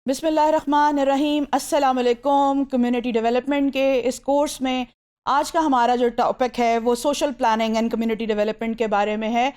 बिस्मिल्लाहिर्रहमानिर्रहीम, अस्सलाम वालेकुम। कम्युनिटी डेवलपमेंट के इस कोर्स में आज का हमारा जो टॉपिक है वो social planning and community development के बारे में है।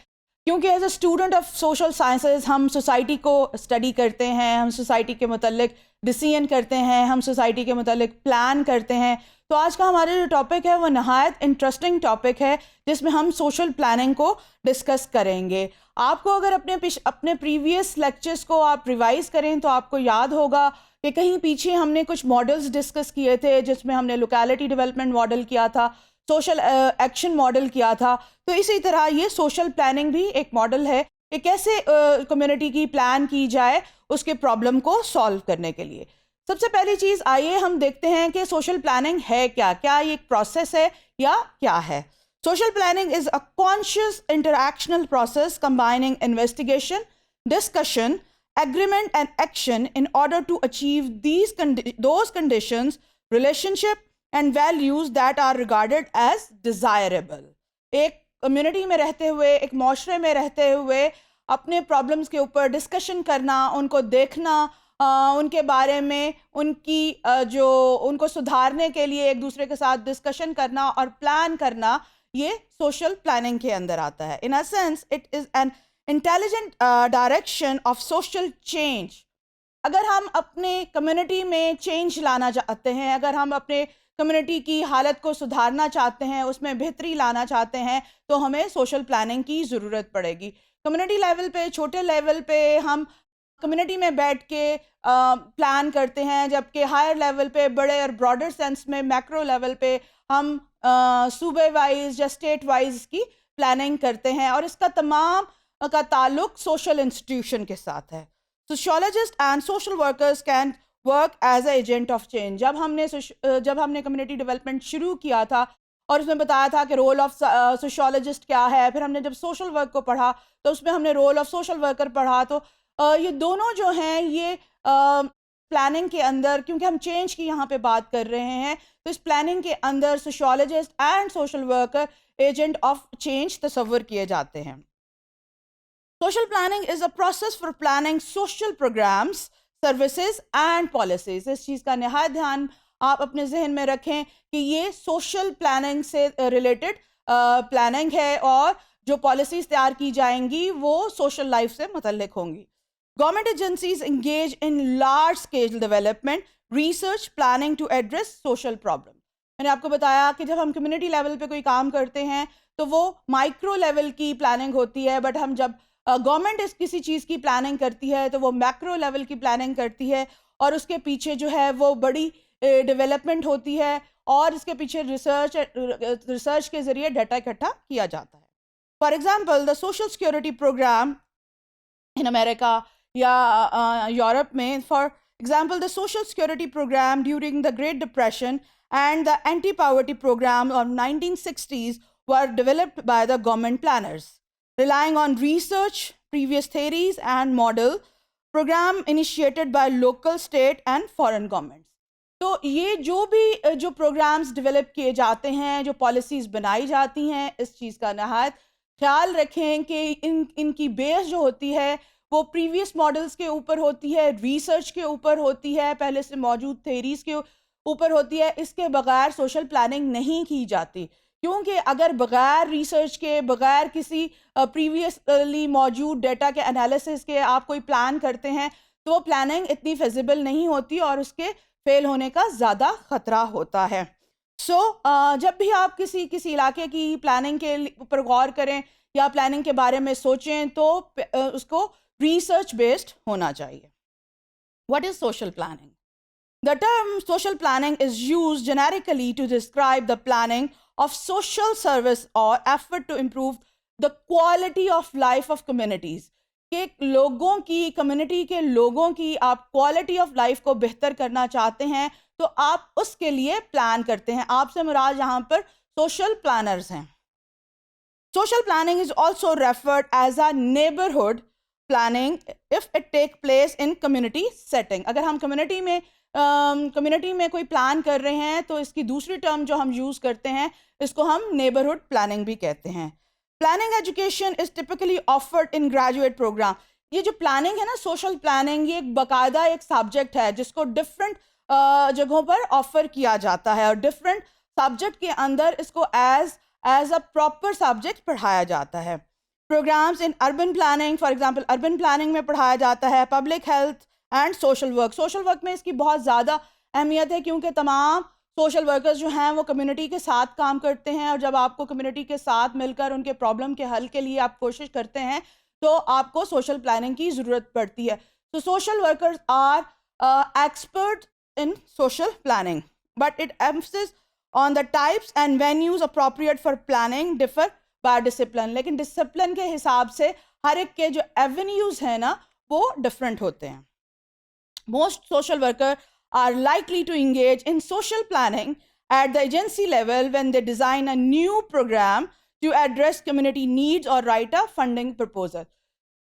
क्योंकि as a student of social sciences हम सोसाइटी को स्टडी करते हैं, हम सोसाइटी के मुतल्लिक डिसीजन करते हैं, हम सोसाइटी के मुतल्लिक प्लान करते हैं। तो आज का हमारा जो टॉपिक है वो नहायत इंटरेस्टिंग टॉपिक है जिसमें हम सोशल प्लानिंग को डिस्कस करेंगे। आपको अगर अपने प्रीवियस लेक्चर्स को आप रिवाइज़ करें तो आपको याद होगा कि कहीं पीछे हमने कुछ मॉडल्स डिस्कस किए थे, जिसमें हमने लोकेलिटी डेवलपमेंट मॉडल किया था, सोशल एक्शन मॉडल किया था। तो इसी तरह ये सोशल प्लानिंग भी एक मॉडल है कि कैसे कम्युनिटी की प्लान की जाए उसके प्रॉब्लम को सॉल्व करने के लिए। सबसे पहली चीज़ आइए हम देखते हैं कि सोशल प्लानिंग है क्या ये एक प्रोसेस है या क्या है। Social planning is a conscious interactional process combining investigation, discussion, agreement and action in order to achieve those conditions, relationship and values that are regarded as desirable. एक कम्युनिटी में रहते हुए, एक माशरे में रहते हुए अपने प्रॉब्लम्स के ऊपर डिस्कशन करना, उनको देखना, उनके बारे में उनको सुधारने के लिए एक दूसरे के साथ डिस्कशन करना और प्लान करना, ये सोशल प्लानिंग के अंदर आता है। In a sense it is an intelligent direction of social change. अगर हम अपने कम्युनिटी में चेंज लाना चाहते हैं, अगर हम अपने कम्युनिटी की हालत को सुधारना चाहते हैं, उसमें बेहतरी लाना चाहते हैं, तो हमें सोशल प्लानिंग की ज़रूरत पड़ेगी। कम्युनिटी लेवल पे, छोटे लेवल पे हम कम्युनिटी में बैठ के प्लान करते हैं, जबकि हायर लेवल पे, बड़े और ब्रॉडर सेंस में, मैक्रो लेवल पे हम सूबे वाइज या स्टेट वाइज की प्लानिंग करते हैं और इसका तमाम का ताल्लुक सोशल इंस्टीट्यूशन के साथ है। Sociologist and social workers can work as a agent of change. जब हमने कम्युनिटी डेवलपमेंट शुरू किया था और उसमें बताया था कि रोल ऑफ सोशियोलॉजिस्ट क्या है, फिर हमने जब सोशल वर्क को पढ़ा तो उसमें हमने रोल ऑफ सोशल वर्कर पढ़ा। तो ये दोनों जो हैं ये प्लानिंग के अंदर, क्योंकि हम चेंज की यहाँ पे बात कर रहे हैं, तो इस प्लानिंग के अंदर sociologist and social worker agent of change तस्वर किए जाते हैं। Social planning is a process for planning social programmes, services and policies. इस चीज़ का नहायत ध्यान आप अपने जहन में रखें कि ये सोशल प्लानिंग से रिलेटेड प्लानिंग है और जो पॉलिसीज़ तैयार की जाएंगी वो सोशल लाइफ से मुतल्लिक होंगी। Government agencies engage in large-scale development, research, planning to address social problem. मैंने आपको बताया कि जब हम कम्युनिटी लेवल पे कोई काम करते हैं तो वो माइक्रो लेवल की प्लानिंग होती है, बट हम जब गवर्नमेंट किसी चीज़ की प्लानिंग करती है तो वो मैक्रो लेवल की प्लानिंग करती है और उसके पीछे जो है वो बड़ी डेवलपमेंट होती है और इसके पीछे रिसर्च के ज़रिए डाटा इकट्ठा किया जाता है। For example, the social security program in America या यूरोप में, for example the social security program during the great depression and the anti poverty program of 1960s were developed by the government planners relying on research, previous theories and model program initiated by local, state and foreign governments. तो ये जो programmes develop किए जाते हैं, जो policies बनाई जाती हैं, इस चीज़ का नहायत ख्याल रखें कि इनकी बेस जो होती है वो प्रीवियस मॉडल्स के ऊपर होती है, रिसर्च के ऊपर होती है, पहले से मौजूद थेरीज के ऊपर होती है। इसके बगैर सोशल प्लानिंग नहीं की जाती, क्योंकि अगर बगैर रिसर्च के, बगैर किसी प्रीवियसली मौजूद डेटा के एनालिसिस के आप कोई प्लान करते हैं तो वो प्लानिंग इतनी फिजिबल नहीं होती और उसके फेल होने का ज़्यादा ख़तरा होता है। जब भी आप किसी इलाके की प्लानिंग के ऊपर गौर करें या प्लानिंग के बारे में सोचें तो उसको research based होना चाहिए। What is social planning? The term social planning is used generically to describe the planning of social service or effort to improve the quality of life of communities. कि community के लोगों की आप quality of life को बेहतर करना चाहते हैं तो आप उसके लिए प्लान करते हैं। आपसे मुराद यहाँ पर सोशल प्लानर्स हैं। Social planning is also referred as a neighbourhood planning if it take place in community setting. अगर हम कम्युनिटी में कोई प्लान कर रहे हैं तो इसकी दूसरी टर्म जो हम यूज़ करते हैं इसको हम नेबरहुड प्लानिंग भी कहते हैं। Planning education is typically offered in graduate program. ये जो प्लानिंग है ना, सोशल प्लानिंग, ये एक बाकायदा एक सब्जेक्ट है जिसको डिफरेंट जगहों पर ऑफर किया जाता है और डिफरेंट सब्जेक्ट के अंदर इसको एज अ प्रॉपर सब्जेक्ट पढ़ाया जाता है. Programs in urban planning, for example urban planning में पढ़ाया जाता है public health and social work. Social work में इसकी बहुत ज़्यादा अहमियत है क्योंकि तमाम सोशल वर्कर्स जो हैं वो कम्युनिटी के साथ काम करते हैं, और जब आपको कम्युनिटी के साथ मिलकर उनके प्रॉब्लम के हल के लिए आप कोशिश करते हैं तो आपको सोशल प्लानिंग की ज़रूरत पड़ती है. तो social workers are expert in social planning, but it emphasis on the types and venues appropriate for planning differ by discipline. लेकिन डिसिप्लिन के हिसाब से हर एक के जो एवेन्यूज़ हैं ना वो डिफरेंट होते हैं. Most social workers are likely to engage in social planning at the agency level when they design a new program to address community needs or write a funding proposal.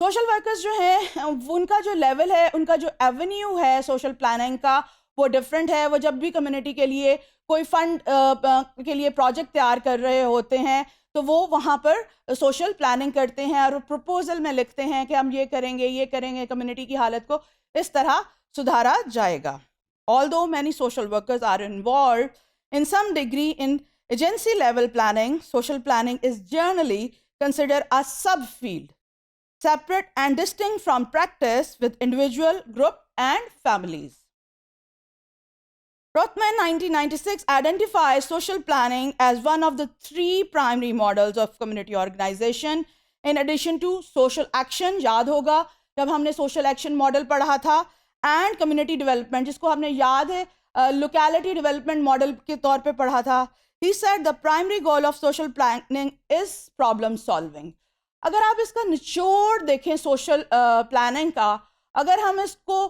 Social workers जो हैं उनका जो level है, उनका जो Avenue है social planning का वो डिफरेंट है. वो जब भी कम्युनिटी के लिए कोई फंड के लिए प्रोजेक्ट तैयार कर रहे होते हैं तो वो वहाँ पर सोशल प्लानिंग करते हैं और प्रपोजल में लिखते हैं कि हम ये करेंगे, कम्युनिटी की हालत को इस तरह सुधारा जाएगा. Although many social workers are involved in some degree in agency level planning, social planning is generally considered a subfield, separate and distinct from practice with individual, group and families. Rothman 1996 identifies social planning as one of the three primary models of community organization in addition to social action. याद होगा जब हमने social action model पढ़ा था, and community development जिसको हमने याद है लोकेलिटी डेवलपमेंट मॉडल के तौर पे पढ़ा था. He said the primary goal of social planning is problem solving. अगर आप इसका निचोड़ देखें सोशल प्लानिंग का, अगर हम इसको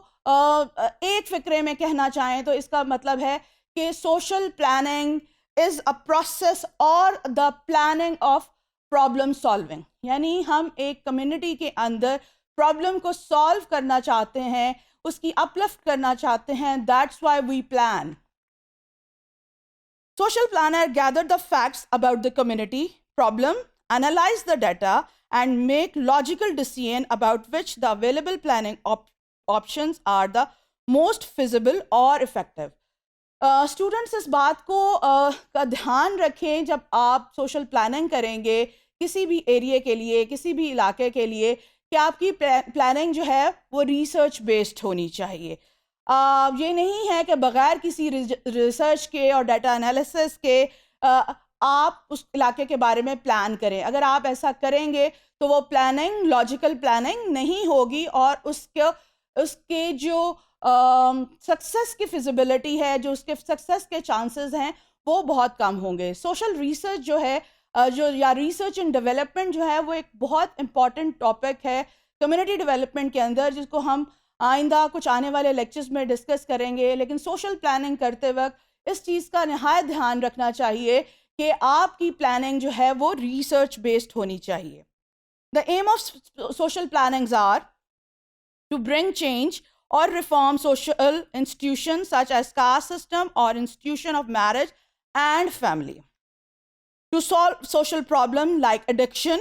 एक फिक्रे में कहना चाहें तो इसका मतलब है कि social planning is a process और the planning of problem solving. यानी हम एक कम्युनिटी के अंदर प्रॉब्लम को सॉल्व करना चाहते हैं, उसकी अपलिफ्ट करना चाहते हैं. That's why we plan. Social planner gather the facts about the community problem, analyse the data and make logical decision about which the available planning options are the most feasible or effective. Students इस बात को का ध्यान रखें जब आप social planning करेंगे किसी भी एरिया के लिए, किसी भी इलाके के लिए, कि आपकी प्लानिंग जो है वो रिसर्च बेस्ड होनी चाहिए. ये नहीं है कि बग़ैर किसी रिसर्च के और डाटा एनालिसिस के आप उस इलाके के बारे में प्लान करें. अगर आप ऐसा करेंगे तो वो प्लानिंग लॉजिकल प्लानिंग नहीं होगी और उसके जो सक्सेस की फिजिबिलिटी है, जो उसके सक्सेस के चांसेस हैं वो बहुत कम होंगे. सोशल रिसर्च जो है या रिसर्च एंड डेवलपमेंट जो है वो एक बहुत इंपॉर्टेंट टॉपिक है कम्युनिटी डेवलपमेंट के अंदर, जिसको हम आइंदा कुछ आने वाले लेक्चर्स में डिस्कस करेंगे. लेकिन सोशल प्लानिंग करते वक्त इस चीज़ का नहायत ध्यान रखना चाहिए कि आपकी प्लानिंग जो है वो रिसर्च बेस्ड होनी चाहिए. The aim of social plannings are to bring change और reform social institution such as caste system और institution of marriage and family, to solve social problems like addiction,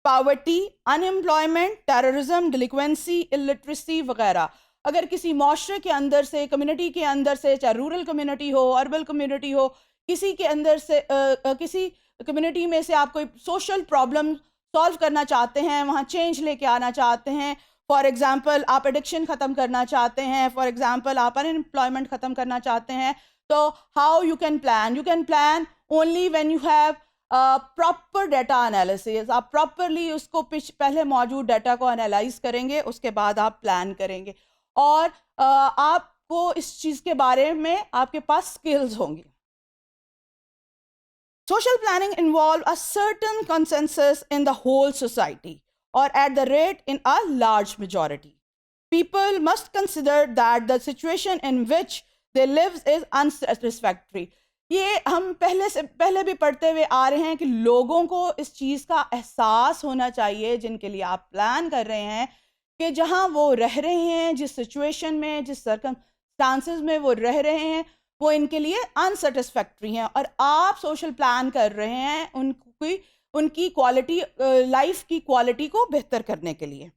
poverty, unemployment, terrorism, delinquency, illiteracy वगैरह. अगर किसी माशरे के अंदर से, community के अंदर से, चाहे रूरल कम्युनिटी हो, अर्बन कम्युनिटी हो, किसी के अंदर से किसी कम्युनिटी में से आप कोई सोशल प्रॉब्लम सॉल्व करना चाहते हैं, वहाँ चेंज लेके आना चाहते हैं, फॉर एग्जांपल आप एडिक्शन ख़त्म करना चाहते हैं, फॉर एग्जांपल आप अनएम्प्लॉयमेंट ख़त्म करना चाहते हैं, तो how you can plan only when you have proper data analysis. आप प्रॉपरली उसको पहले मौजूद डाटा को एनालाइज करेंगे, उसके बाद आप प्लान करेंगे और आपको इस चीज़ के बारे में आपके पास स्किल्स होंगी. Social planning involve a certain consensus in the whole society or at the rate in a large majority. People must consider that the situation in which they live is unsatisfactory. ये हम पहले भी पढ़ते हुए आ रहे हैं कि लोगों को इस चीज़ का एहसास होना चाहिए जिनके लिए आप प्लान कर रहे हैं कि जहाँ वो रह रहे हैं, जिस सिचुएशन में, जिस सर्कमस्टांसेस में वो रह रहे हैं, वो इनके लिए अनसेटिस्फैक्ट्री हैं और आप सोशल प्लान कर रहे हैं उनकी क्वालिटी, लाइफ की क्वालिटी को बेहतर करने के लिए.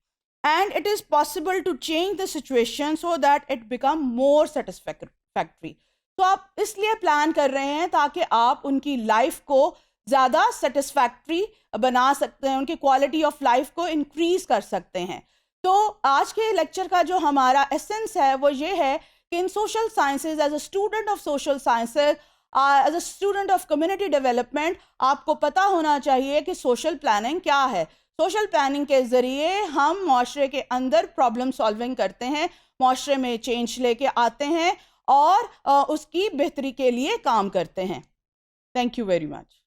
and it is possible to change the situation so that it become more satisfactory. तो आप इसलिए प्लान कर रहे हैं ताकि आप उनकी लाइफ को ज़्यादा सेटिस्फैक्ट्री बना सकते हैं, उनकी क्वालिटी ऑफ लाइफ को इंक्रीज कर सकते हैं. तो आज के लेक्चर का जो हमारा एसेंस है वो ये है कि in social sciences, as a student of social sciences, as a student of community development, आपको पता होना चाहिए कि सोशल प्लानिंग क्या है. सोशल प्लानिंग के ज़रिए हम माशरे के अंदर प्रॉब्लम सॉल्विंग करते हैं, माशरे में चेंज लेके आते हैं और उसकी बेहतरी के लिए काम करते हैं. Thank you very much.